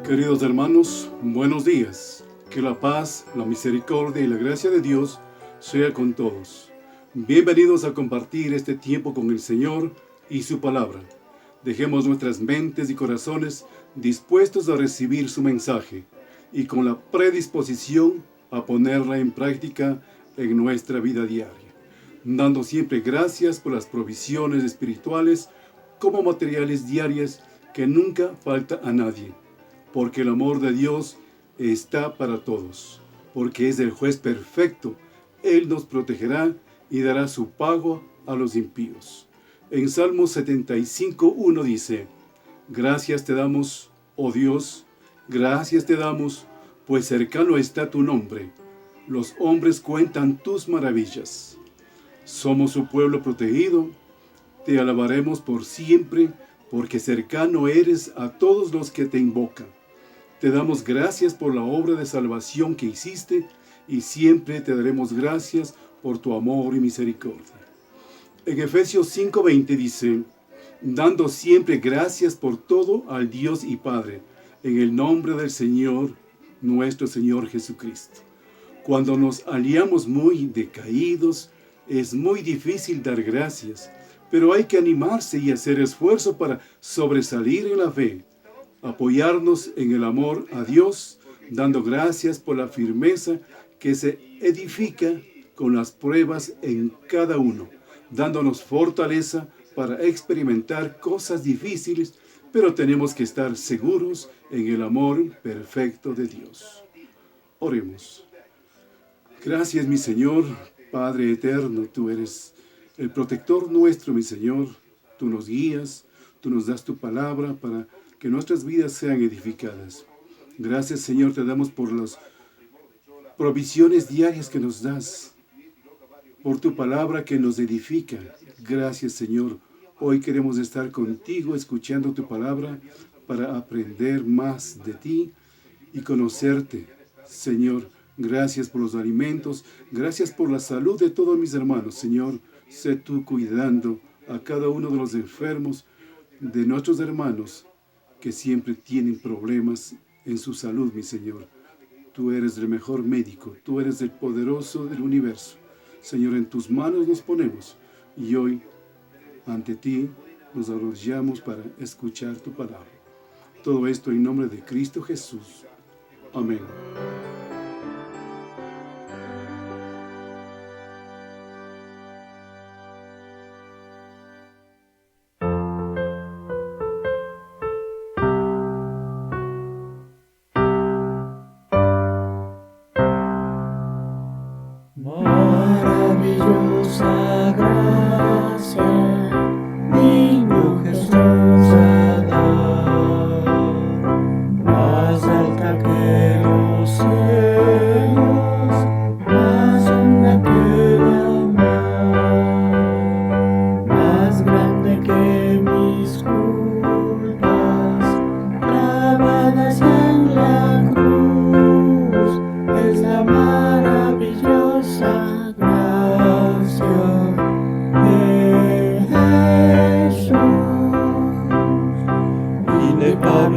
Queridos hermanos, buenos días. Que la paz, la misericordia y la gracia de Dios sea con todos. Bienvenidos a compartir este tiempo con el Señor y su palabra. Dejemos nuestras mentes y corazones dispuestos a recibir su mensaje y con la predisposición a ponerla en práctica en nuestra vida diaria, dando siempre gracias por las provisiones espirituales como materiales diarias que nunca falta a nadie. Porque el amor de Dios está para todos, porque es el juez perfecto. Él nos protegerá y dará su pago a los impíos. En Salmo 75:1 dice: Gracias te damos, oh Dios, gracias te damos, pues cercano está tu nombre. Los hombres cuentan tus maravillas. Somos su pueblo protegido, te alabaremos por siempre, porque cercano eres a todos los que te invocan. Te damos gracias por la obra de salvación que hiciste y siempre te daremos gracias por tu amor y misericordia. En Efesios 5:20 dice: dando siempre gracias por todo al Dios y Padre, en el nombre del Señor, nuestro Señor Jesucristo. Cuando nos hallamos muy decaídos, es muy difícil dar gracias, pero hay que animarse y hacer esfuerzo para sobresalir en la fe. Apoyarnos en el amor a Dios, dando gracias por la firmeza que se edifica con las pruebas en cada uno, dándonos fortaleza para experimentar cosas difíciles, pero tenemos que estar seguros en el amor perfecto de Dios. Oremos. Gracias, mi Señor, Padre eterno, tú eres el protector nuestro, mi Señor. Tú nos guías, tú nos das tu palabra para que nuestras vidas sean edificadas. Gracias, Señor, te damos por las provisiones diarias que nos das, por tu palabra que nos edifica. Gracias, Señor. Hoy queremos estar contigo, escuchando tu palabra, para aprender más de ti y conocerte. Señor, gracias por los alimentos, gracias por la salud de todos mis hermanos. Señor, sé tú cuidando a cada uno de los enfermos, de nuestros hermanos, que siempre tienen problemas en su salud, mi Señor. Tú eres el mejor médico, tú eres el poderoso del universo. Señor, en tus manos nos ponemos y hoy ante ti nos arrodillamos para escuchar tu palabra. Todo esto en nombre de Cristo Jesús. Amén. Maravillosa gracia, niño Jesús ha dado, más alta que los cielos, más honda que la mar, más grande que mis culpas, clavadas en la cruz, es la maravillosa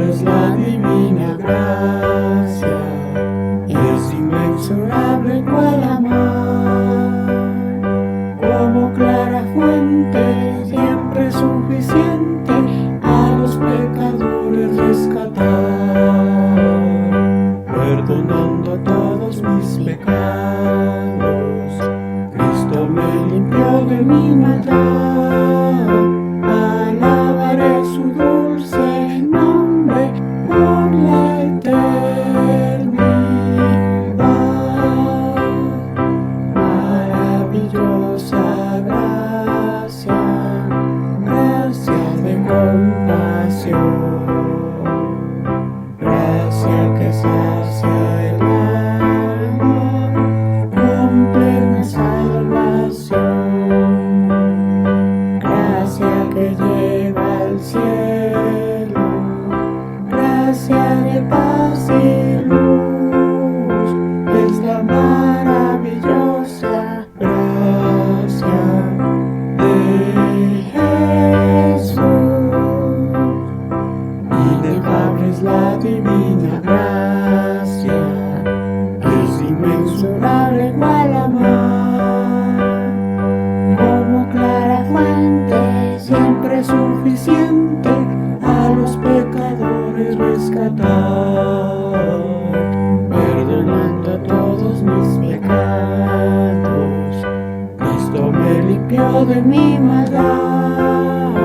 es la divina gracia, es inmensurable cual amar, como clara fuente, siempre suficiente a los pecadores rescatar, perdonando todos mis pecados. Cristo me limpió de mi maldad, alabaré su dulce nombre por la eternidad. Maravillosa gracia, gracia de compasión, gracia que sacia el alma con plena salvación. fuente siempre suficiente a los pecadores rescatar, perdonando todos mis pecados. Cristo me limpió de mi maldad,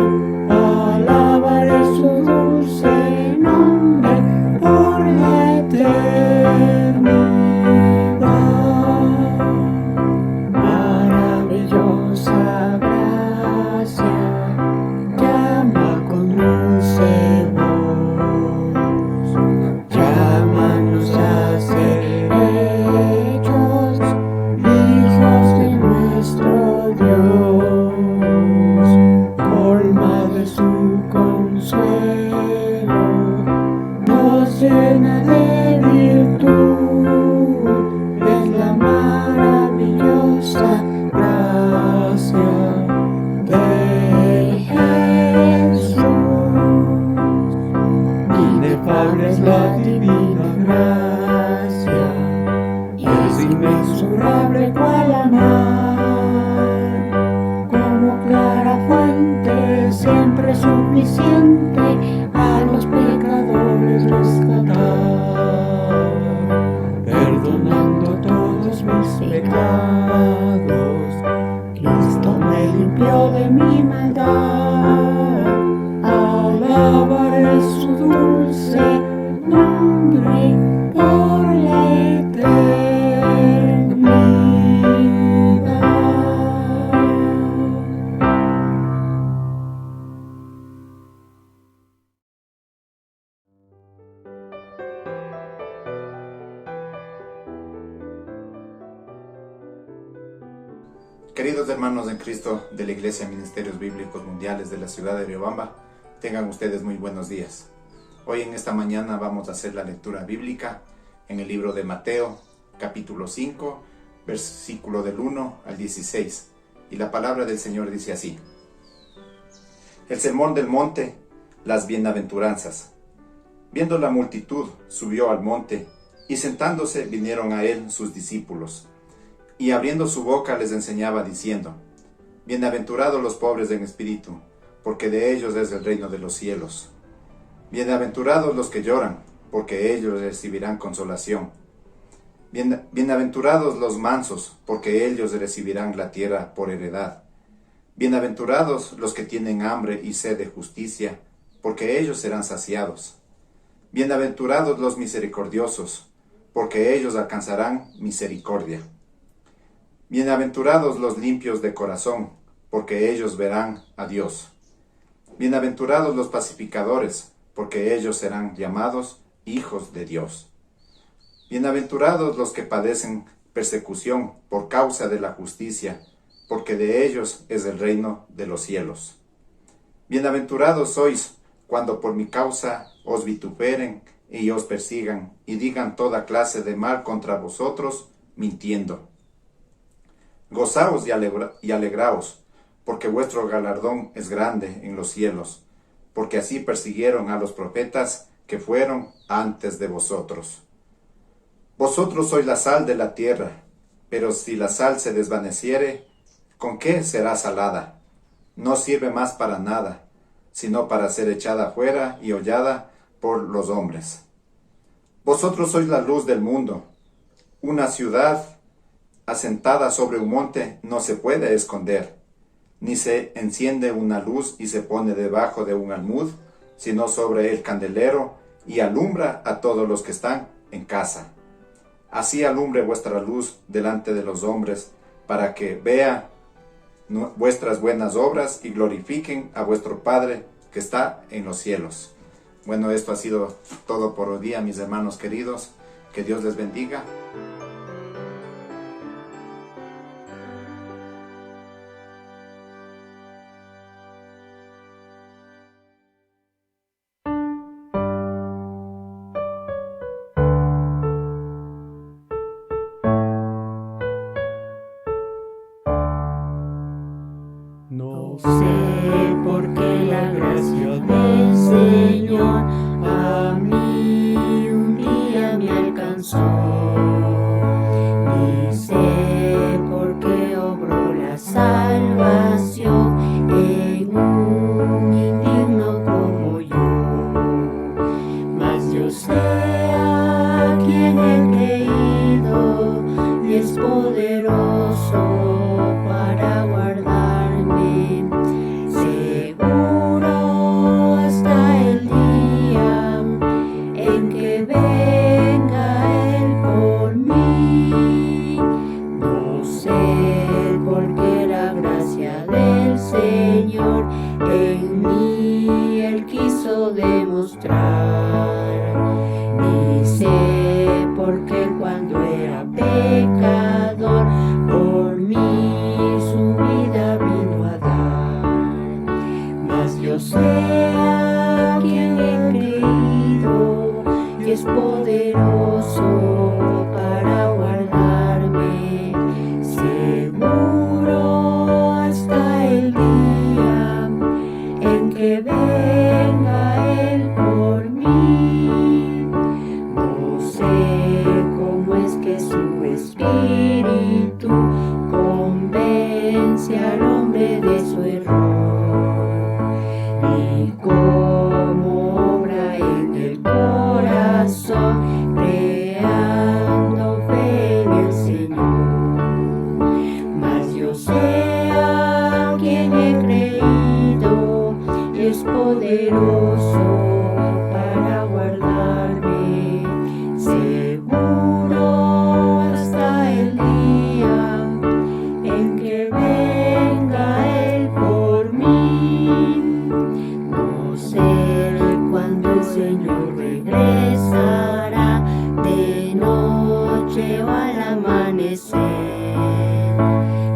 alabaré su dulce nombre por la eternidad. Maravillosa gracia, llama con dulce voz, llámanos a ser hechos hijos de nuestro Dios, colma de su consuelo, nos llena de virtud, es la maravillosa gracia de Jesús. Inefable es la divina gracia, es inmensurable cual la mar, como clara fuente siempre suficiente a los pecadores rescatar, perdonando todos mis pecados. Cristo me limpió de mi maldad, alabaré su dulce nombre por la eternidad. Queridos hermanos en Cristo de la Iglesia Ministerios Bíblicos Mundiales de la ciudad de Riobamba, tengan ustedes muy buenos días. Hoy en esta mañana vamos a hacer la lectura bíblica en el libro de Mateo, capítulo 5, versículo del 1 al 16. Y la palabra del Señor dice así: El sermón del monte, las bienaventuranzas. Viendo la multitud, subió al monte, y sentándose vinieron a él sus discípulos. Y abriendo su boca les enseñaba diciendo: Bienaventurados los pobres en espíritu, porque de ellos es el reino de los cielos. Bienaventurados los que lloran, porque ellos recibirán consolación. Bienaventurados los mansos, porque ellos recibirán la tierra por heredad. Bienaventurados los que tienen hambre y sed de justicia, porque ellos serán saciados. Bienaventurados los misericordiosos, porque ellos alcanzarán misericordia. Bienaventurados los limpios de corazón, porque ellos verán a Dios. Bienaventurados los pacificadores, porque ellos serán llamados hijos de Dios. Bienaventurados los que padecen persecución por causa de la justicia, porque de ellos es el reino de los cielos. Bienaventurados sois cuando por mi causa os vituperen y os persigan, y digan toda clase de mal contra vosotros, mintiendo. Gozaos y alegraos, porque vuestro galardón es grande en los cielos, porque así persiguieron a los profetas que fueron antes de vosotros. Vosotros sois la sal de la tierra, pero si la sal se desvaneciere, ¿con qué será salada? No sirve más para nada, sino para ser echada fuera y hollada por los hombres. Vosotros sois la luz del mundo. Una ciudad asentada sobre un monte no se puede esconder, ni se enciende una luz y se pone debajo de un almud, sino sobre el candelero, y alumbra a todos los que están en casa. Así alumbre vuestra luz delante de los hombres, para que vean vuestras buenas obras y glorifiquen a vuestro Padre que está en los cielos. Bueno, esto ha sido todo por hoy día, mis hermanos queridos. Que Dios les bendiga. No sé por qué la gracia del Señor a mí un día me alcanzó, ni sé por qué obró la salvación el Señor en mí Él quiso demostrar. Dice, porque cuando era pecador, por mí su vida vino a dar. Mas yo sé a quien he creído y es poderoso para guardarme seguro hasta el día en que venga Él por mí. No sé cómo es que su espíritu convence al hombre de su error, ni cómo obra en el corazón, creando fe en el Señor. Mas yo sé a quien he creído y es poderoso para guardarme seguro hasta el día en que venga Él por mí. No sé cuándo el Señor regresará, de noche o al amanecer.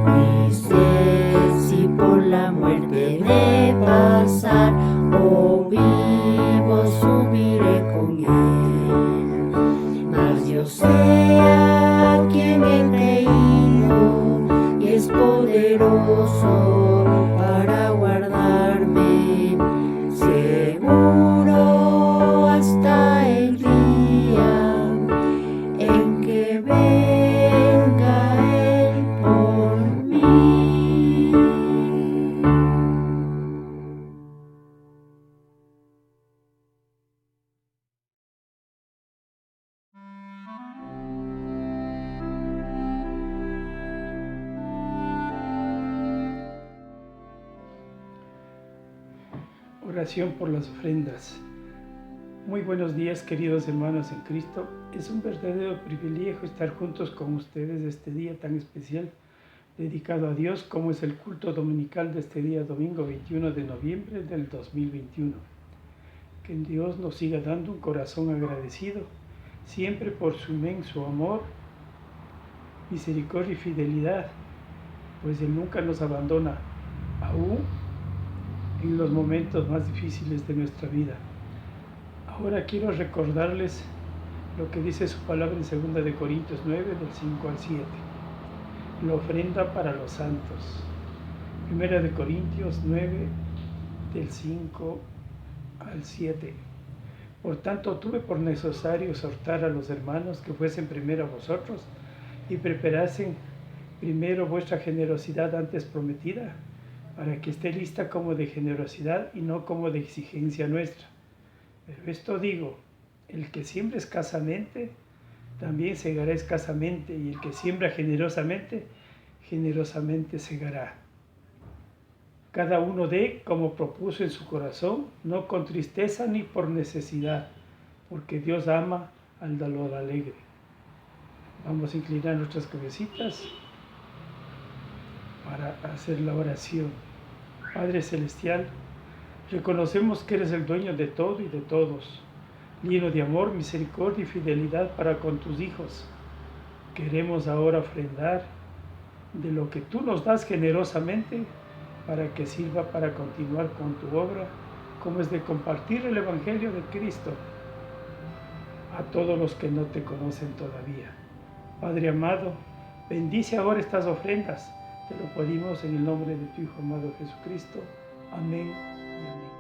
Ni sé si por la muerte de pasar o vivo subiré con Él. Mas yo sé a quien he creído y es poderoso para guardarme seguro hasta el día en que venga Él por mí. Oración por las ofrendas. Muy buenos días, queridos hermanos en Cristo. Es un verdadero privilegio estar juntos con ustedes este día tan especial dedicado a Dios como es el culto dominical de este día domingo 21 de noviembre del 2021. Que Dios nos siga dando un corazón agradecido siempre por su inmenso amor, misericordia y fidelidad, pues Él nunca nos abandona, aún en los momentos más difíciles de nuestra vida. Ahora quiero recordarles lo que dice su palabra en 2 de Corintios 9, del 5 al 7. La ofrenda para los santos. 1 de Corintios 9, del 5 al 7. Por tanto, tuve por necesario exhortar a los hermanos que fuesen primero a vosotros y preparasen primero vuestra generosidad antes prometida, para que esté lista como de generosidad y no como de exigencia nuestra. Pero esto digo, el que siembra escasamente, también segará escasamente, y el que siembra generosamente, generosamente segará. Cada uno dé como propuso en su corazón, no con tristeza ni por necesidad, porque Dios ama al dador alegre. Vamos a inclinar nuestras cabecitas para hacer la oración. Padre Celestial, reconocemos que eres el dueño de todo y de todos, lleno de amor, misericordia y fidelidad para con tus hijos. Queremos ahora ofrendar de lo que tú nos das generosamente para que sirva para continuar con tu obra, como es de compartir el Evangelio de Cristo a todos los que no te conocen todavía. Padre amado, bendice ahora estas ofrendas. Te lo pedimos en el nombre de tu Hijo amado Jesucristo. Amén y amén.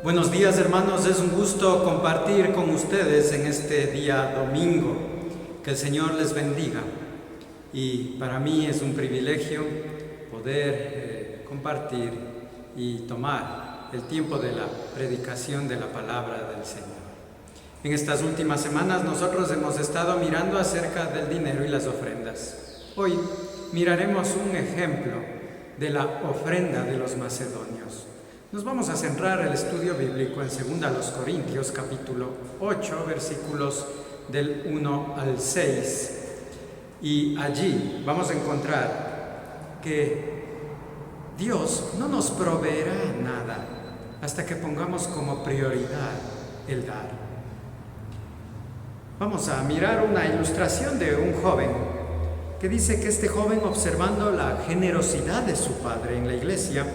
Buenos días, hermanos, es un gusto compartir con ustedes en este día domingo. Que el Señor les bendiga. Y para mí es un privilegio poder compartir y tomar el tiempo de la predicación de la palabra del Señor. En estas últimas semanas nosotros hemos estado mirando acerca del dinero y las ofrendas. Hoy miraremos un ejemplo de la ofrenda de los macedonios. Nos vamos a centrar el estudio bíblico en 2 Corintios capítulo 8, versículos del 1 al 6. Y allí vamos a encontrar que Dios no nos proveerá nada hasta que pongamos como prioridad el dar. Vamos a mirar una ilustración de un joven que dice que este joven, observando la generosidad de su padre en la iglesia,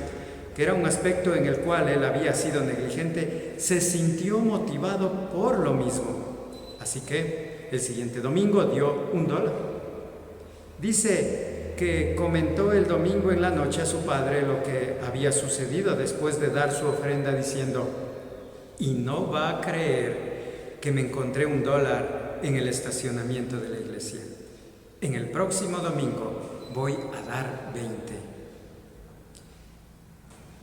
que era un aspecto en el cual él había sido negligente, se sintió motivado por lo mismo. Así que el siguiente domingo dio $1. Dice que comentó el domingo en la noche a su padre lo que había sucedido después de dar su ofrenda, diciendo: y no va a creer que me encontré $1 en el estacionamiento de la iglesia. En el próximo domingo voy a dar 20.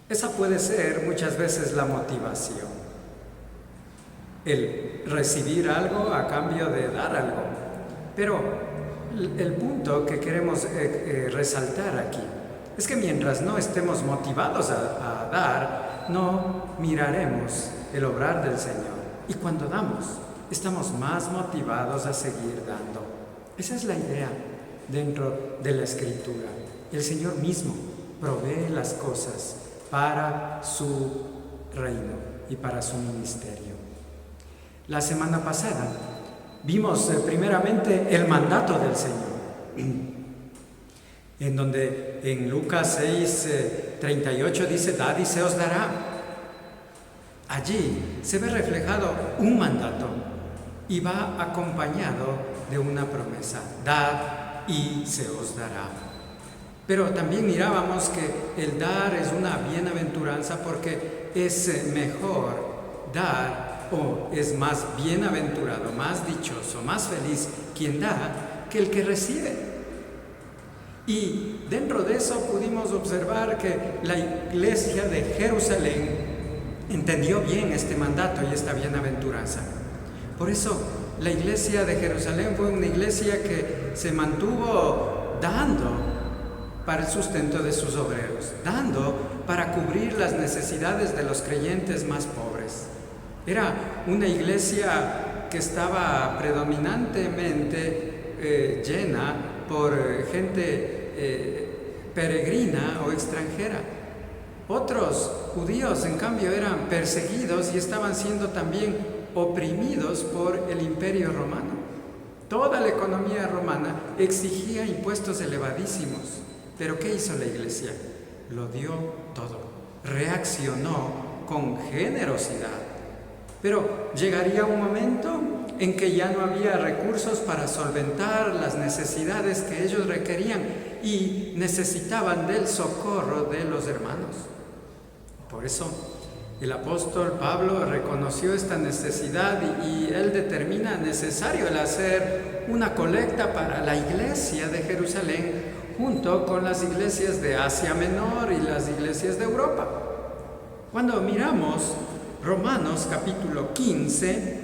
Esa puede ser muchas veces la motivación, el recibir algo a cambio de dar algo. Pero el punto que queremos resaltar aquí es que mientras no estemos motivados a dar, no miraremos el obrar del Señor. Y cuando damos, estamos más motivados a seguir dando. Esa es la idea dentro de la Escritura. El Señor mismo provee las cosas para su reino y para su ministerio. La semana pasada vimos primeramente el mandato del Señor, en donde en Lucas 6:38 dice: dad y se os dará. Allí se ve reflejado un mandato y va acompañado de una promesa: dad y se os dará. Pero también mirábamos que el dar es una bienaventuranza, porque es mejor dar, o es más bienaventurado, más dichoso, más feliz quien da que el que recibe. Y dentro de eso pudimos observar que la iglesia de Jerusalén entendió bien este mandato y esta bienaventuranza. Por eso la iglesia de Jerusalén fue una iglesia que se mantuvo dando para el sustento de sus obreros, dando para cubrir las necesidades de los creyentes más pobres. Era una iglesia que estaba predominantemente llena por gente peregrina o extranjera. Otros judíos, en cambio, eran perseguidos y estaban siendo también oprimidos por el Imperio Romano. Toda la economía romana exigía impuestos elevadísimos. Pero ¿qué hizo la iglesia? Lo dio todo. Reaccionó con generosidad. Pero llegaría un momento en que ya no había recursos para solventar las necesidades que ellos requerían y necesitaban del socorro de los hermanos. Por eso el apóstol Pablo reconoció esta necesidad y él determina necesario el hacer una colecta para la iglesia de Jerusalén, junto con las iglesias de Asia Menor y las iglesias de Europa. Cuando miramos Romanos capítulo 15,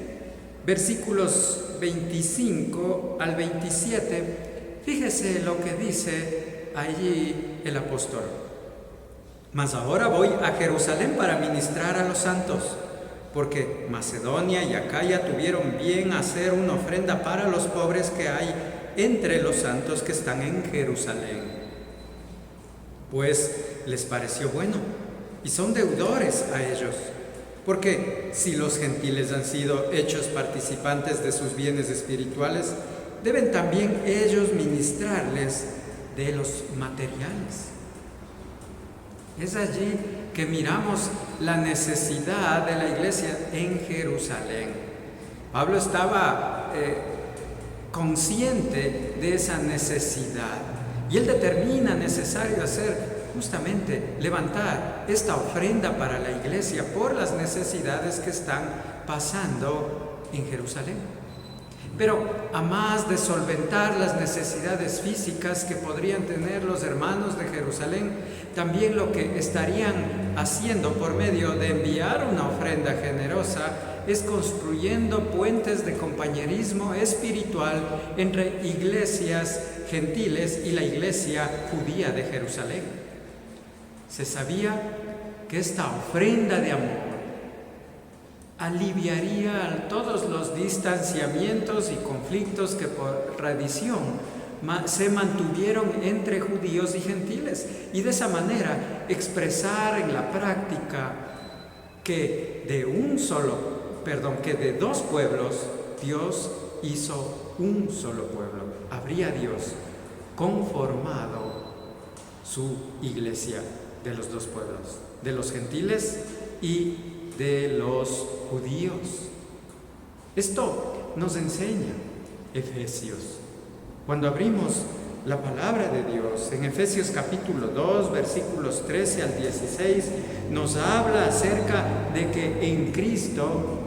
versículos 25 al 27, fíjese lo que dice allí el apóstol. Mas ahora voy a Jerusalén para ministrar a los santos, porque Macedonia y Acaya tuvieron bien hacer una ofrenda para los pobres que hay entre los santos que están en Jerusalén. Pues les pareció bueno y son deudores a ellos, porque si los gentiles han sido hechos participantes de sus bienes espirituales, deben también ellos ministrarles de los materiales. Es allí que miramos la necesidad de la iglesia en Jerusalén. Pablo estaba consciente de esa necesidad y él determina necesario hacer justamente levantar esta ofrenda para la iglesia por las necesidades que están pasando en Jerusalén. Pero a más de solventar las necesidades físicas que podrían tener los hermanos de Jerusalén, también lo que estarían haciendo por medio de enviar una ofrenda generosa es construyendo puentes de compañerismo espiritual entre iglesias gentiles y la iglesia judía de Jerusalén. Se sabía que esta ofrenda de amor aliviaría todos los distanciamientos y conflictos que por tradición se mantuvieron entre judíos y gentiles, y de esa manera expresar en la práctica que de dos pueblos Dios hizo un solo pueblo. Habría Dios conformado su iglesia de los dos pueblos, de los gentiles y de los judíos. Esto nos enseña Efesios. Cuando abrimos la palabra de Dios en Efesios capítulo 2, versículos 13 al 16, nos habla acerca de que en Cristo,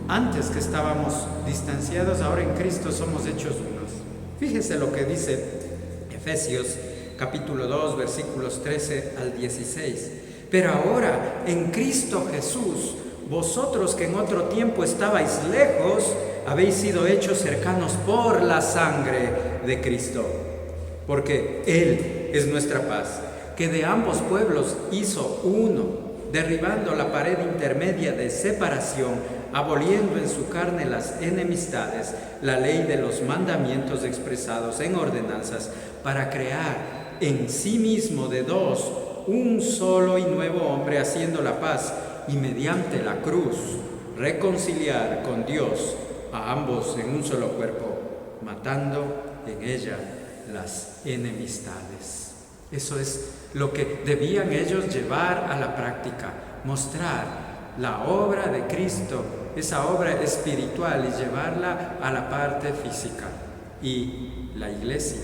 antes que estábamos distanciados, ahora en Cristo somos hechos unos. Fíjese lo que dice Efesios capítulo 2, versículos 13 al 16. Pero ahora, en Cristo Jesús, vosotros que en otro tiempo estabais lejos, habéis sido hechos cercanos por la sangre de Cristo. Porque Él es nuestra paz, que de ambos pueblos hizo uno, derribando la pared intermedia de separación, aboliendo en su carne las enemistades, la ley de los mandamientos expresados en ordenanzas, para crear en sí mismo de dos un solo y nuevo hombre, haciendo la paz, y mediante la cruz reconciliar con Dios a ambos en un solo cuerpo, matando en ella las enemistades. Eso es lo que debían ellos llevar a la práctica, mostrar la obra de Cristo, esa obra espiritual, y llevarla a la parte física. Y la iglesia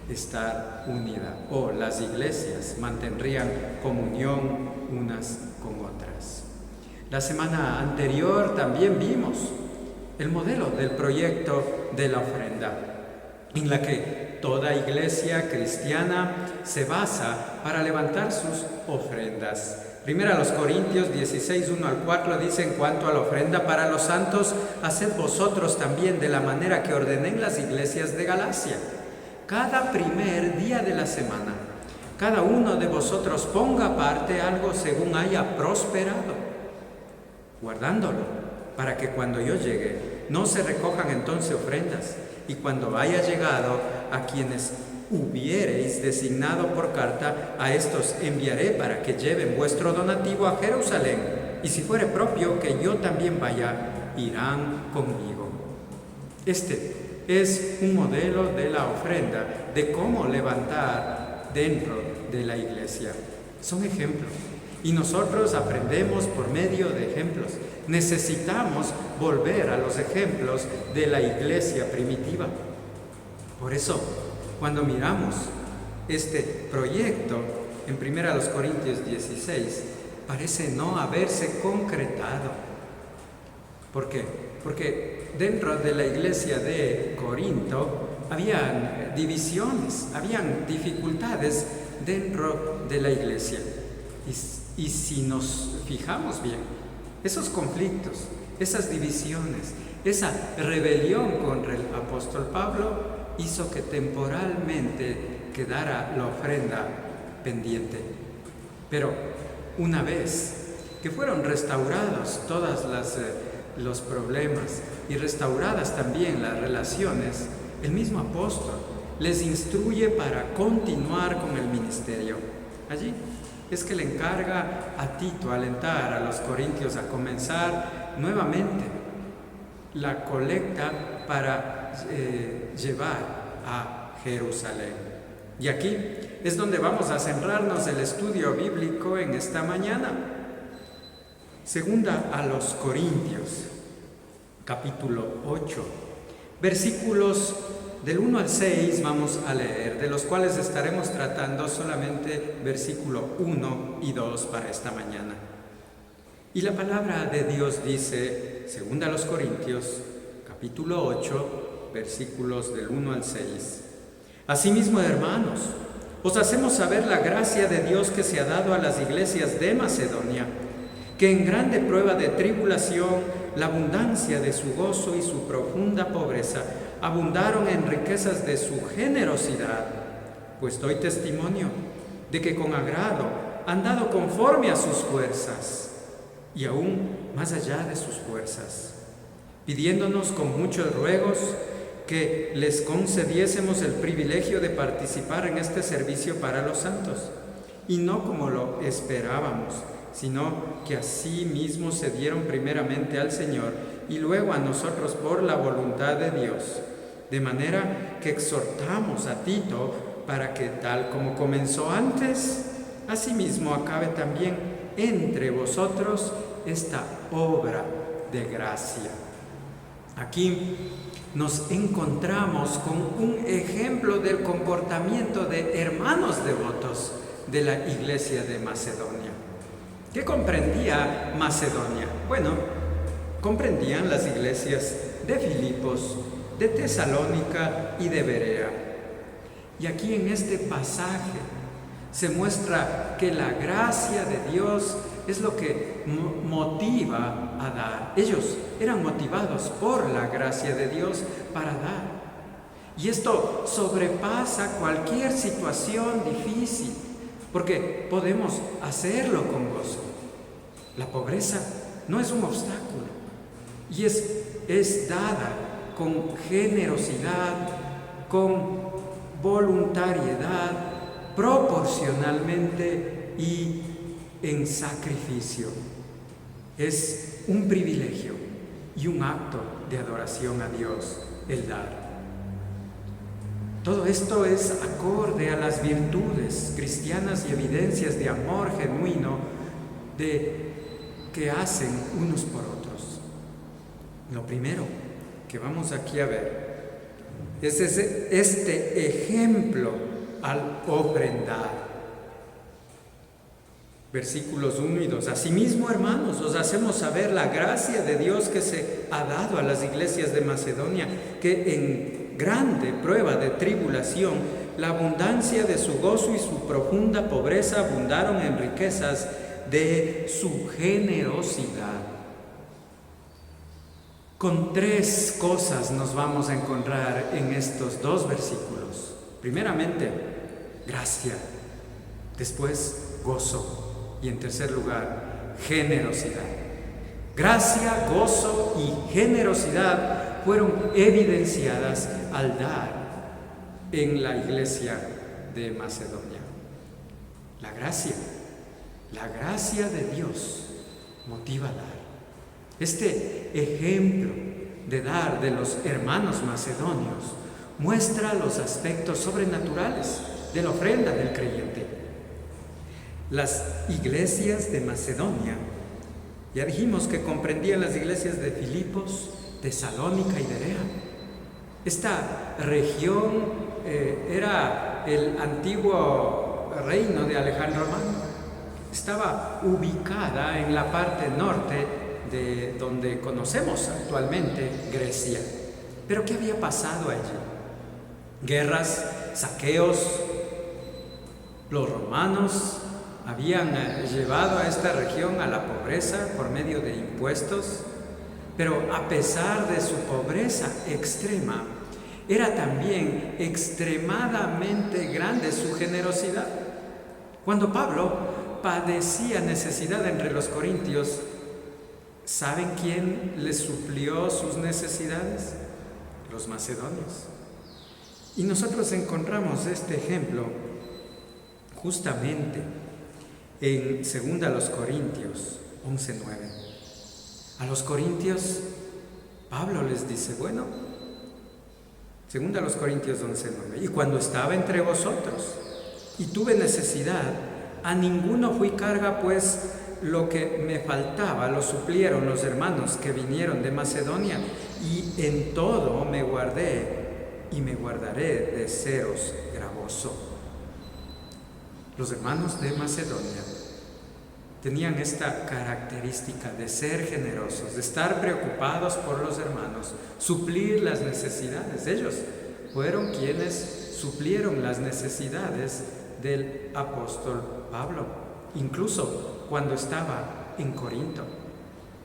estar unida, o las iglesias mantendrían comunión unas con otras. La semana anterior también vimos el modelo del proyecto de la ofrenda, en la que toda iglesia cristiana se basa para levantar sus ofrendas. Primero a los Corintios 16, 1 al 4 dice: en cuanto a la ofrenda para los santos, haced vosotros también de la manera que ordené en las iglesias de Galacia. Cada primer día de la semana, cada uno de vosotros ponga aparte algo según haya prosperado, guardándolo, para que cuando yo llegue no se recojan entonces ofrendas, y cuando haya llegado a quienes hubiereis designado por carta, a estos enviaré para que lleven vuestro donativo a Jerusalén, y si fuere propio que yo también vaya, irán conmigo. Este es un modelo de la ofrenda, de cómo levantar dentro de la iglesia. Son ejemplos, y nosotros aprendemos por medio de ejemplos. Necesitamos volver a los ejemplos de la iglesia primitiva. Por eso, cuando miramos este proyecto en 1 Corintios 16, parece no haberse concretado. ¿Por qué? Porque dentro de la iglesia de Corinto habían divisiones, habían dificultades dentro de la iglesia. Y si nos fijamos bien, esos conflictos, esas divisiones, esa rebelión contra el apóstol Pablo hizo que temporalmente quedara la ofrenda pendiente. Pero una vez que fueron restaurados todos los problemas y restauradas también las relaciones, el mismo apóstol les instruye para continuar con el ministerio. Allí es que le encarga a Tito alentar a los corintios a comenzar nuevamente la colecta para llevar a Jerusalén. Y aquí es donde vamos a centrarnos el estudio bíblico en esta mañana. Segunda a los Corintios, capítulo 8, versículos del 1 al 6 vamos a leer, de los cuales estaremos tratando solamente versículo 1 y 2 para esta mañana. Y la palabra de Dios dice, segunda a los Corintios, capítulo 8, versículos del 1 al 6. Asimismo, hermanos, os hacemos saber la gracia de Dios que se ha dado a las iglesias de Macedonia, que en grande prueba de tribulación, la abundancia de su gozo y su profunda pobreza abundaron en riquezas de su generosidad. Pues doy testimonio de que con agrado han dado conforme a sus fuerzas y aún más allá de sus fuerzas, pidiéndonos con muchos ruegos que les concediésemos el privilegio de participar en este servicio para los santos, y no como lo esperábamos, sino que así mismo se dieron primeramente al Señor y luego a nosotros por la voluntad de Dios, de manera que exhortamos a Tito para que, tal como comenzó antes, asimismo acabe también entre vosotros esta obra de gracia. Aquí nos encontramos con un ejemplo del comportamiento de hermanos devotos de la iglesia de Macedonia. ¿Qué comprendía Macedonia? Bueno, comprendían las iglesias de Filipos, de Tesalónica y de Berea. Y aquí en este pasaje se muestra que la gracia de Dios es lo que motiva a dar. Ellos eran motivados por la gracia de Dios para dar. Y esto sobrepasa cualquier situación difícil, porque podemos hacerlo con gozo. La pobreza no es un obstáculo y es dada con generosidad, con voluntariedad, proporcionalmente y en sacrificio. Es un privilegio y un acto de adoración a Dios el dar. Todo esto es acorde a las virtudes cristianas y evidencias de amor genuino que hacen unos por otros. Lo primero que vamos aquí a ver es este ejemplo al ofrendar. Versículos 1 y 2. Asimismo, hermanos, os hacemos saber la gracia de Dios que se ha dado a las iglesias de Macedonia, que en grande prueba de tribulación, la abundancia de su gozo y su profunda pobreza abundaron en riquezas de su generosidad. Con tres cosas nos vamos a encontrar en estos dos versículos. Primeramente, gracia. Después, gozo. Y en tercer lugar, generosidad. Gracia, gozo y generosidad fueron evidenciadas al dar en la iglesia de Macedonia. La gracia de Dios motiva a dar. Este ejemplo de dar de los hermanos macedonios muestra los aspectos sobrenaturales de la ofrenda del creyente. Las iglesias de Macedonia, ya dijimos que comprendían las iglesias de Filipos, Tesalónica y Berea. Esta región era el antiguo reino de Alejandro Magno. Estaba ubicada en la parte norte de donde conocemos actualmente Grecia. Pero ¿qué había pasado allí? Guerras, saqueos. Los romanos habían llevado a esta región a la pobreza por medio de impuestos, pero a pesar de su pobreza extrema, era también extremadamente grande su generosidad. Cuando Pablo padecía necesidad entre los corintios, ¿saben quién les suplió sus necesidades? Los macedonios. Y nosotros encontramos este ejemplo justamente en 2 Corintios 11:9. A los corintios Pablo les dice, 2 Corintios 11:9, y cuando estaba entre vosotros y tuve necesidad, a ninguno fui carga, pues lo que me faltaba lo suplieron los hermanos que vinieron de Macedonia, y en todo me guardé y me guardaré de seros gravoso. Los hermanos de Macedonia tenían esta característica de ser generosos, de estar preocupados por los hermanos, suplir las necesidades. Ellos fueron quienes suplieron las necesidades del apóstol Pablo, incluso cuando estaba en Corinto.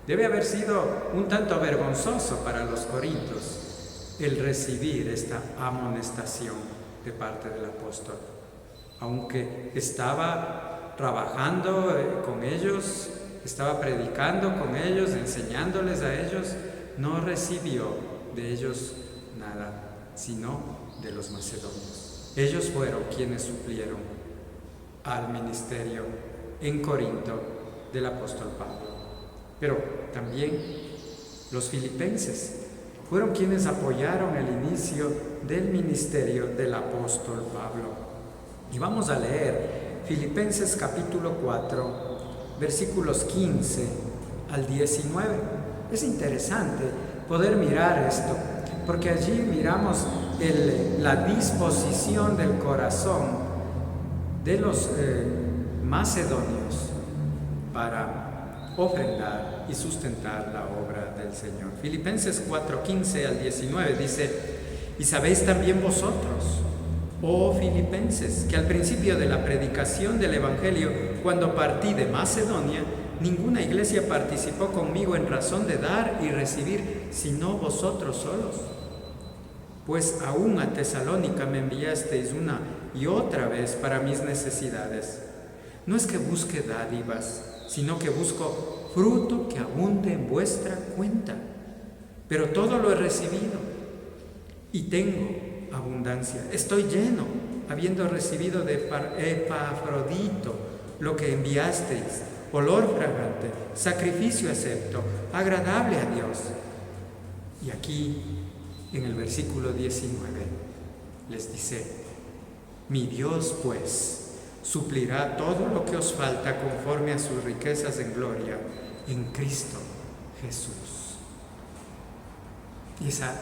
Debe haber sido un tanto vergonzoso para los corintios el recibir esta amonestación de parte del apóstol. Aunque estaba trabajando con ellos, estaba predicando con ellos, enseñándoles a ellos, no recibió de ellos nada, sino de los macedonios. Ellos fueron quienes suplieron al ministerio en Corinto del apóstol Pablo. Pero también los filipenses fueron quienes apoyaron el inicio del ministerio del apóstol Pablo. Y vamos a leer Filipenses capítulo 4, versículos 15 al 19. Es interesante poder mirar esto, porque allí miramos la disposición del corazón de los macedonios para ofrendar y sustentar la obra del Señor. Filipenses 4, 15 al 19 dice: y sabéis también vosotros, oh filipenses, que al principio de la predicación del Evangelio, cuando partí de Macedonia, ninguna iglesia participó conmigo en razón de dar y recibir, sino vosotros solos. Pues aún a Tesalónica me enviasteis una y otra vez para mis necesidades. No es que busque dádivas, sino que busco fruto que abunde en vuestra cuenta. Pero todo lo he recibido y tengo abundancia. Estoy lleno, habiendo recibido de Epafrodito lo que enviasteis, olor fragante, sacrificio acepto, agradable a Dios. Y aquí, en el versículo 19, les dice: mi Dios, pues, suplirá todo lo que os falta conforme a sus riquezas en gloria en Cristo Jesús. Y esa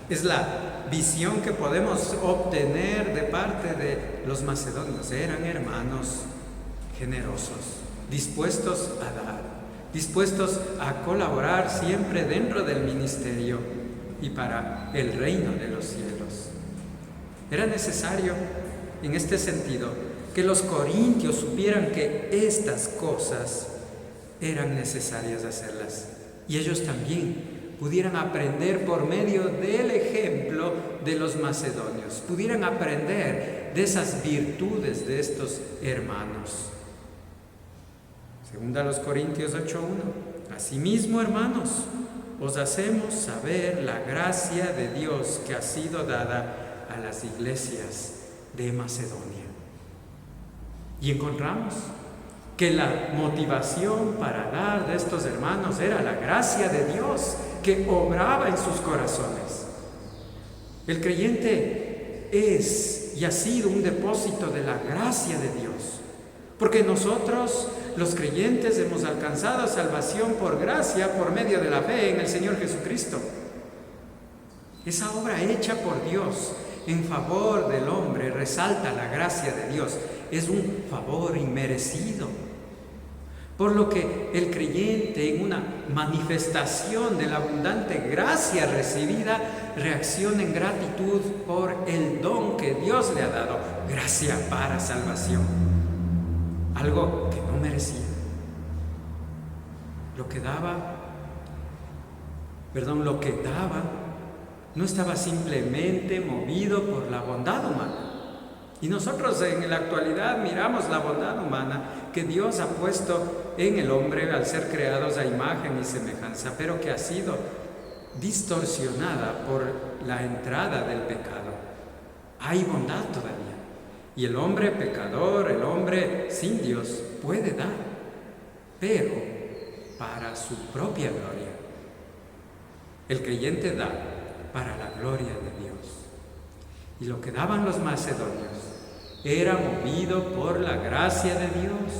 es la visión que podemos obtener de parte de los macedonios. Eran hermanos generosos, dispuestos a dar, dispuestos a colaborar siempre dentro del ministerio y para el reino de los cielos. Era necesario, en este sentido, que los corintios supieran que estas cosas eran necesarias hacerlas, y ellos también pudieran aprender por medio del ejemplo de los macedonios, pudieran aprender de esas virtudes de estos hermanos. Segunda a los Corintios 8:1: asimismo, hermanos, os hacemos saber la gracia de Dios que ha sido dada a las iglesias de Macedonia. Y encontramos que la motivación para dar de estos hermanos era la gracia de Dios que obraba en sus corazones. El creyente es y ha sido un depósito de la gracia de Dios, porque nosotros, los creyentes, hemos alcanzado salvación por gracia, por medio de la fe en el Señor Jesucristo. Esa obra hecha por Dios en favor del hombre resalta la gracia de Dios. Es un favor inmerecido. Por lo que el creyente, en una manifestación de la abundante gracia recibida, reacciona en gratitud por el don que Dios le ha dado, gracia para salvación, algo que no merecía. Lo que daba no estaba simplemente movido por la bondad humana. Y nosotros en la actualidad miramos la bondad humana que Dios ha puesto en el hombre al ser creados a imagen y semejanza, pero que ha sido distorsionada por la entrada del pecado. Hay bondad todavía. Y el hombre pecador, el hombre sin Dios, puede dar, pero para su propia gloria. El creyente da para la gloria de Dios. Y lo que daban los macedonios era movido por la gracia de Dios,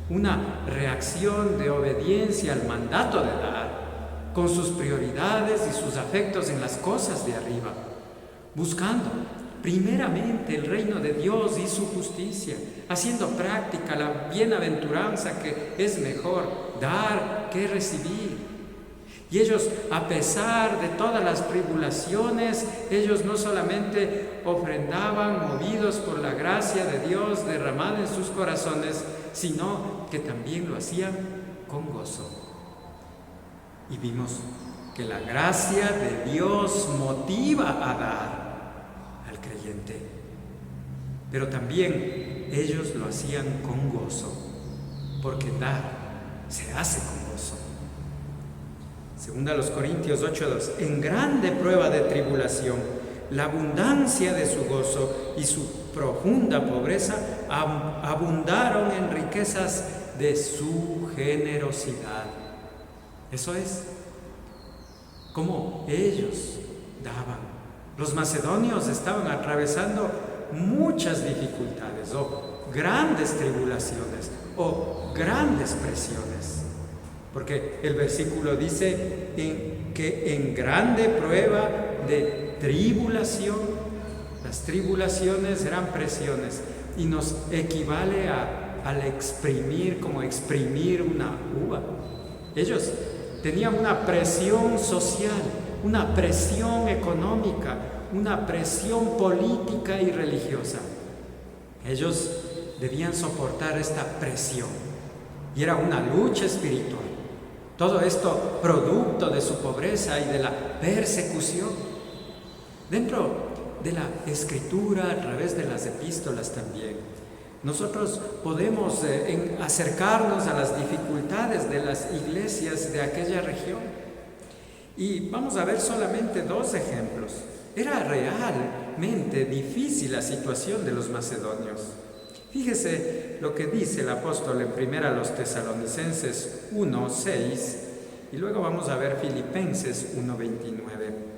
una reacción de obediencia al mandato de dar, con sus prioridades y sus afectos en las cosas de arriba, buscando primeramente el reino de Dios y su justicia, haciendo práctica la bienaventuranza que es mejor dar que recibir. Y ellos, a pesar de todas las tribulaciones, ellos no solamente ofrendaban movidos por la gracia de Dios derramada en sus corazones, sino que también lo hacían con gozo. Y vimos que la gracia de Dios motiva a dar al creyente. Pero también ellos lo hacían con gozo, porque dar se hace con gozo. Segunda a los Corintios 8:2, en grande prueba de tribulación, la abundancia de su gozo y su profunda pobreza abundaron en riquezas de su generosidad. Eso es como ellos daban. Los macedonios estaban atravesando muchas dificultades o grandes tribulaciones o grandes presiones, porque el versículo dice que en grande prueba de tribulación, las tribulaciones eran presiones y nos equivale al exprimir, como exprimir una uva. Ellos tenían una presión social, una presión económica, una presión política y religiosa. Ellos debían soportar esta presión y era una lucha espiritual. Todo esto producto de su pobreza y de la persecución. Dentro de la Escritura, a través de las epístolas también, nosotros podemos acercarnos a las dificultades de las iglesias de aquella región. Y vamos a ver solamente dos ejemplos. Era realmente difícil la situación de los macedonios. Fíjese lo que dice el apóstol en 1 a los Tesalonicenses 1:6 y luego vamos a ver Filipenses 1:29.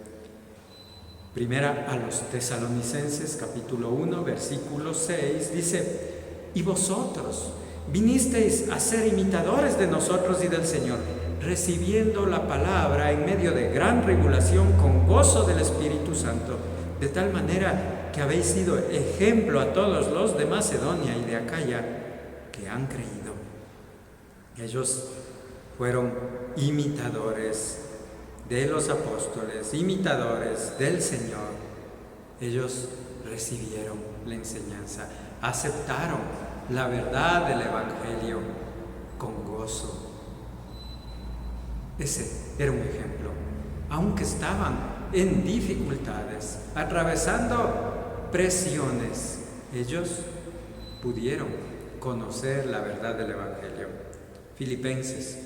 1 a los Tesalonicenses capítulo 1 versículo 6 dice: y vosotros vinisteis a ser imitadores de nosotros y del Señor, recibiendo la palabra en medio de gran tribulación con gozo del Espíritu Santo, de tal manera que habéis sido ejemplo a todos los de Macedonia y de Acaya que han creído. Ellos fueron imitadores de los apóstoles, imitadores del Señor. Ellos recibieron la enseñanza, aceptaron la verdad del Evangelio con gozo. Ese era un ejemplo. Aunque estaban en dificultades, atravesando presiones, ellos pudieron conocer la verdad del Evangelio. Filipenses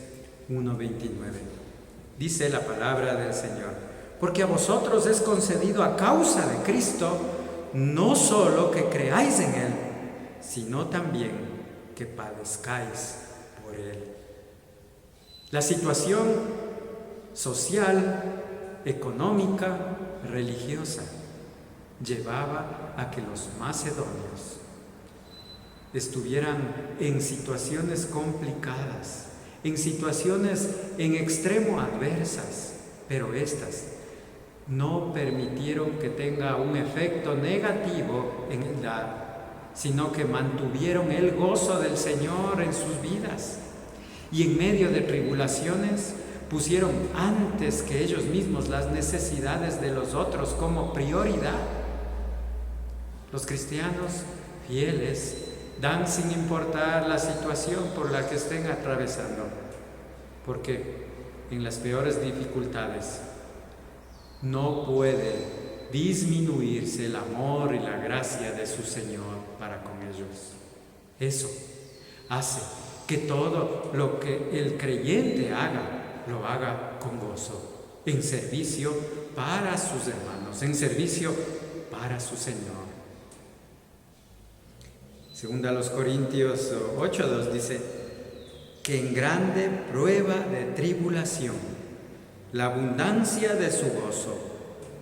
1:29. Dice la palabra del Señor: porque a vosotros es concedido a causa de Cristo, no solo que creáis en Él, sino también que padezcáis por Él. La situación social, económica, religiosa llevaba a que los macedonios estuvieran en situaciones complicadas, en situaciones en extremo adversas, pero estas no permitieron que tenga un efecto negativo en el dar, sino que mantuvieron el gozo del Señor en sus vidas. Y en medio de tribulaciones pusieron antes que ellos mismos las necesidades de los otros como prioridad. Los cristianos fieles dan sin importar la situación por la que estén atravesando, porque en las peores dificultades no puede disminuirse el amor y la gracia de su Señor para con ellos. Eso hace que todo lo que el creyente haga, lo haga con gozo, en servicio para sus hermanos, en servicio para su Señor. Segunda a los Corintios 8:2 dice que en grande prueba de tribulación, la abundancia de su gozo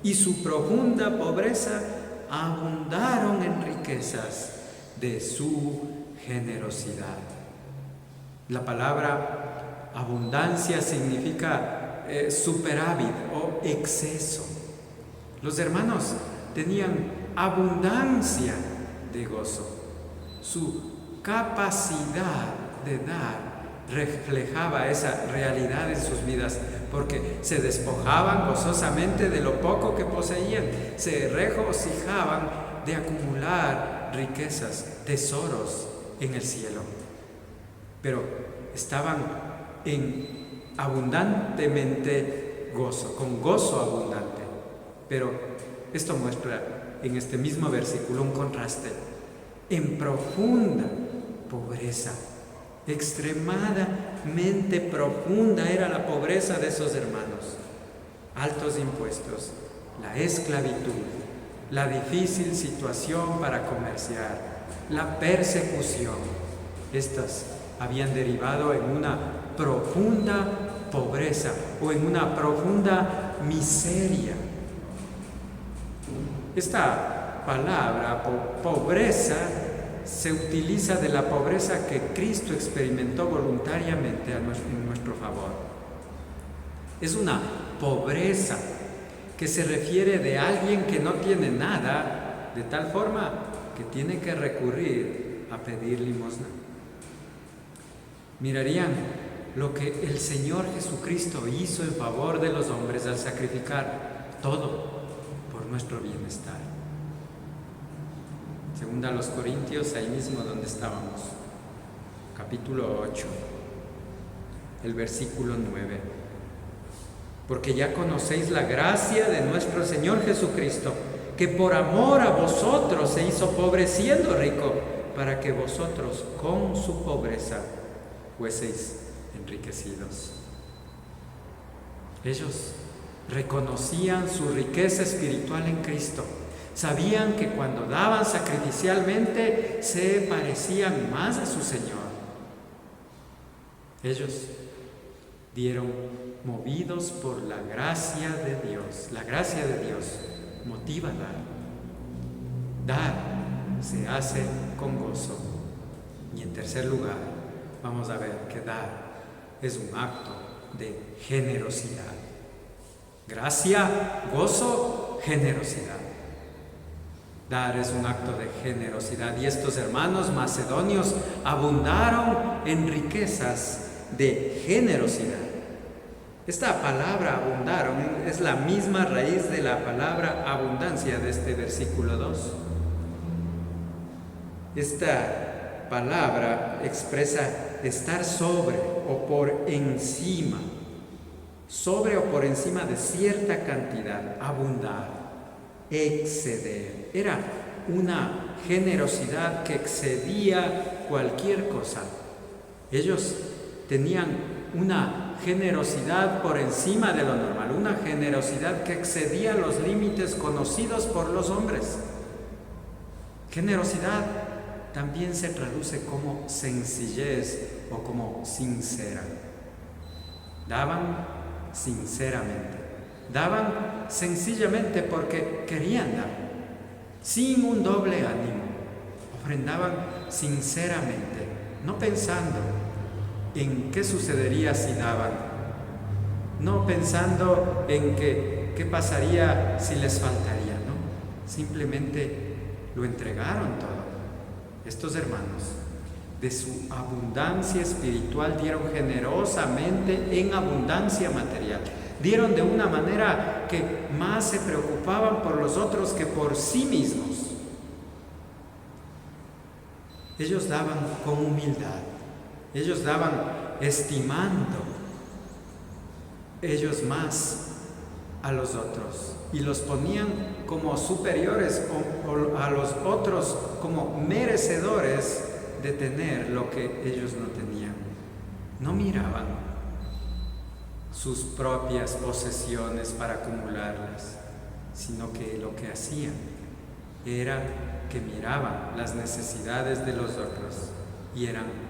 y su profunda pobreza abundaron en riquezas de su generosidad. La palabra abundancia significa superávit o exceso. Los hermanos tenían abundancia de gozo. Su capacidad de dar reflejaba esa realidad en sus vidas, porque se despojaban gozosamente de lo poco que poseían, se regocijaban de acumular riquezas, tesoros en el cielo. Pero estaban en abundantemente gozo, con gozo abundante. Pero esto muestra en este mismo versículo un contraste. en profunda pobreza. Extremadamente profunda era la pobreza de esos hermanos. Altos impuestos, la esclavitud, la difícil situación para comerciar, la persecución. Estas habían derivado en una profunda pobreza o en una profunda miseria. Esta palabra, pobreza, se utiliza de la pobreza que Cristo experimentó voluntariamente en nuestro favor. Es una pobreza que se refiere de alguien que no tiene nada, de tal forma que tiene que recurrir a pedir limosna. Mirarían lo que el Señor Jesucristo hizo en favor de los hombres al sacrificar todo por nuestro bienestar. Segunda a los Corintios, ahí mismo donde estábamos, capítulo 8, el versículo 9. Porque ya conocéis la gracia de nuestro Señor Jesucristo, que por amor a vosotros se hizo pobre siendo rico, para que vosotros con su pobreza fueseis enriquecidos. Ellos reconocían su riqueza espiritual en Cristo. Sabían que cuando daban sacrificialmente se parecían más a su Señor. Ellos dieron movidos por la gracia de Dios. La gracia de Dios motiva a dar. Dar se hace con gozo. Y en tercer lugar, vamos a ver que dar es un acto de generosidad. Gracia, gozo, generosidad. Dar es un acto de generosidad. Y estos hermanos macedonios abundaron en riquezas de generosidad. Esta palabra abundaron es la misma raíz de la palabra abundancia de este versículo 2. Esta palabra expresa estar sobre o por encima, sobre o por encima de cierta cantidad, abundar, exceder. Era una generosidad que excedía cualquier cosa. Ellos tenían una generosidad por encima de lo normal, una generosidad que excedía los límites conocidos por los hombres. Generosidad también se traduce como sencillez o como sincera. Daban sinceramente, daban sencillamente porque querían dar, sin un doble ánimo. Ofrendaban sinceramente, no pensando en qué sucedería si daban, no pensando en qué pasaría si les faltaría, ¿no? Simplemente lo entregaron todo. Estos hermanos, de su abundancia espiritual, dieron generosamente en abundancia material. Dieron de una manera que más se preocupaban por los otros que por sí mismos. Ellos daban con humildad. Ellos daban estimando ellos más a los otros y los ponían como superiores o a los otros como merecedores de tener lo que ellos no tenían. No miraban sus propias posesiones para acumularlas, sino que lo que hacían era que miraban las necesidades de los otros y eran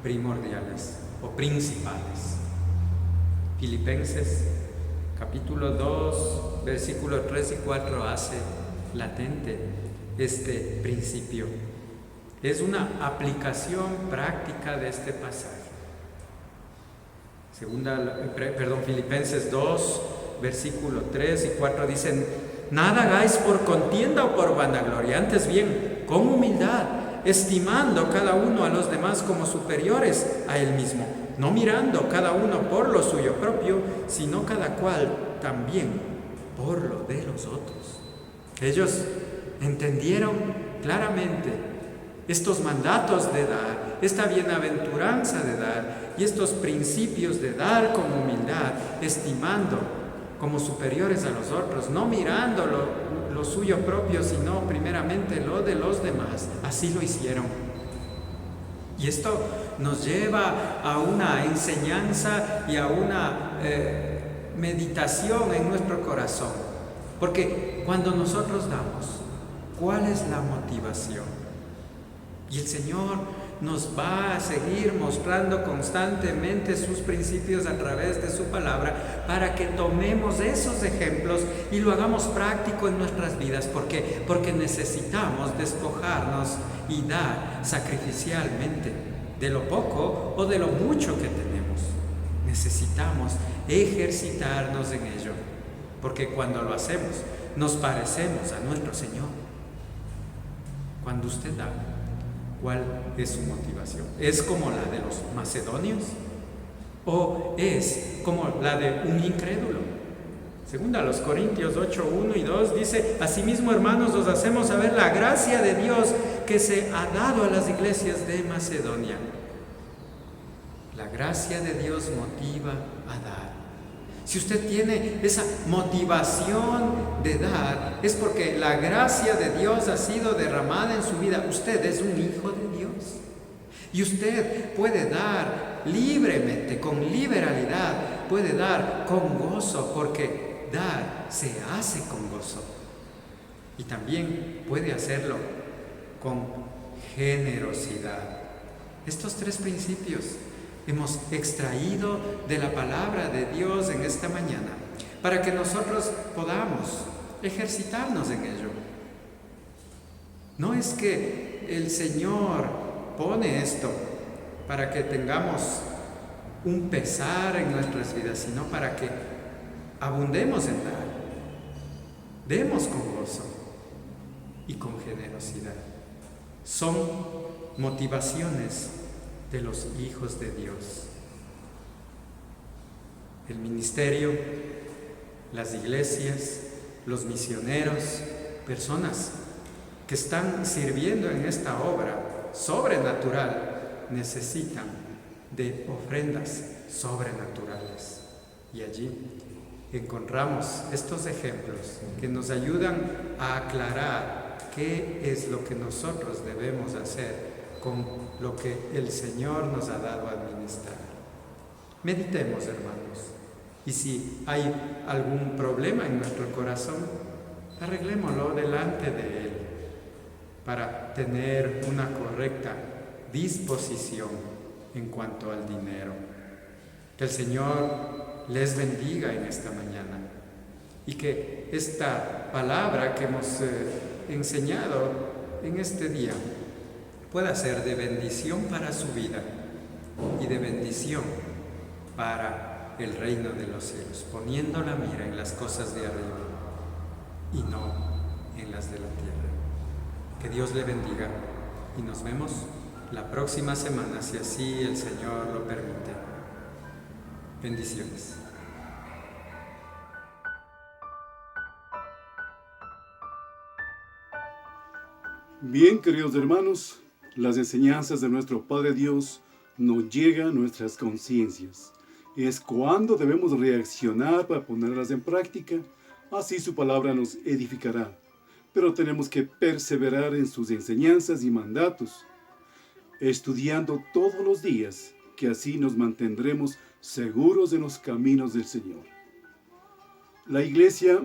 primordiales o principales. Filipenses capítulo 2, versículos 3 y 4 hace latente este principio. Es una aplicación práctica de este pasaje. Filipenses 2, versículo 3 y 4 dicen: nada hagáis por contienda o por vanagloria, antes bien, con humildad, estimando cada uno a los demás como superiores a él mismo, no mirando cada uno por lo suyo propio, sino cada cual también por lo de los otros. Ellos entendieron claramente estos mandatos de dar, esta bienaventuranza de dar y estos principios de dar con humildad, estimando como superiores a los otros, no mirando lo suyo propio, sino primeramente lo de los demás. Así lo hicieron. Y esto nos lleva a una enseñanza y a una meditación en nuestro corazón. Porque cuando nosotros damos, ¿cuál es la motivación? Y el Señor nos va a seguir mostrando constantemente sus principios a través de su palabra para que tomemos esos ejemplos y lo hagamos práctico en nuestras vidas. ¿Por qué? Porque necesitamos despojarnos y dar sacrificialmente de lo poco o de lo mucho que tenemos. Necesitamos ejercitarnos en ello, porque cuando lo hacemos nos parecemos a nuestro Señor. Cuando usted da, ¿cuál es su motivación? ¿Es como la de los macedonios? ¿O es como la de un incrédulo? Segunda a los Corintios 8, 1 y 2 dice: asimismo, hermanos, os hacemos saber la gracia de Dios que se ha dado a las iglesias de Macedonia. La gracia de Dios motiva a dar. Si usted tiene esa motivación de dar, es porque la gracia de Dios ha sido derramada en su vida. Usted es un hijo de Dios. Y usted puede dar libremente, con liberalidad, puede dar con gozo, porque dar se hace con gozo. Y también puede hacerlo con generosidad. Estos tres principios hemos extraído de la palabra de Dios en esta mañana para que nosotros podamos ejercitarnos en ello. No es que el Señor pone esto para que tengamos un pesar en nuestras vidas, sino para que abundemos en dar, demos con gozo y con generosidad. Son motivaciones de los hijos de Dios. El ministerio, las iglesias, los misioneros, personas que están sirviendo en esta obra sobrenatural, necesitan de ofrendas sobrenaturales. Y allí encontramos estos ejemplos que nos ayudan a aclarar qué es lo que nosotros debemos hacer con lo que el Señor nos ha dado a administrar. Meditemos, hermanos, y si hay algún problema en nuestro corazón, arreglémoslo delante de Él para tener una correcta disposición en cuanto al dinero. Que el Señor les bendiga en esta mañana y que esta palabra que hemos enseñado en este día pueda ser de bendición para su vida y de bendición para el reino de los cielos, poniendo la mira en las cosas de arriba y no en las de la tierra. Que Dios le bendiga y nos vemos la próxima semana, si así el Señor lo permite. Bendiciones. Bien, queridos hermanos, las enseñanzas de nuestro Padre Dios nos llegan a nuestras conciencias. Es cuando debemos reaccionar para ponerlas en práctica, así su palabra nos edificará. Pero tenemos que perseverar en sus enseñanzas y mandatos, estudiando todos los días, que así nos mantendremos seguros en los caminos del Señor. La Iglesia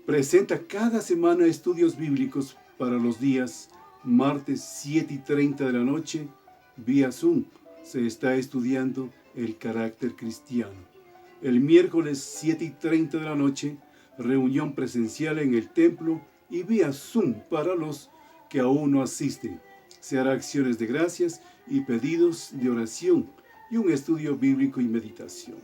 presenta cada semana estudios bíblicos para los días martes 7:30 de la noche, vía Zoom. Se está estudiando el carácter cristiano. El miércoles 7:30 de la noche, reunión presencial en el templo y vía Zoom para los que aún no asisten. Se hará acciones de gracias y pedidos de oración y un estudio bíblico y meditación.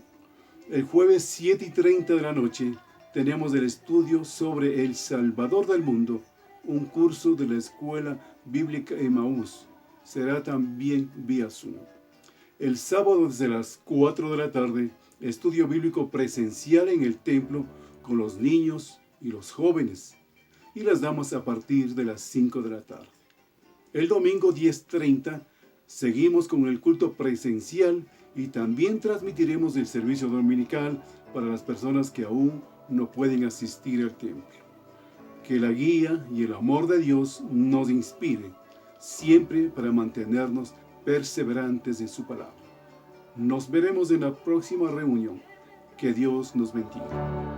El jueves 7:30 de la noche tenemos el estudio sobre el Salvador del mundo, un curso de la Escuela Bíblica Emaús. Será también vía Zoom. El sábado desde las 4 de la tarde, estudio bíblico presencial en el templo con los niños y los jóvenes. Y las damas a partir de las 5 de la tarde. El domingo 10:30 seguimos con el culto presencial y también transmitiremos el servicio dominical para las personas que aún no pueden asistir al templo. Que la guía y el amor de Dios nos inspire siempre para mantenernos perseverantes en su palabra. Nos veremos en la próxima reunión. Que Dios nos bendiga.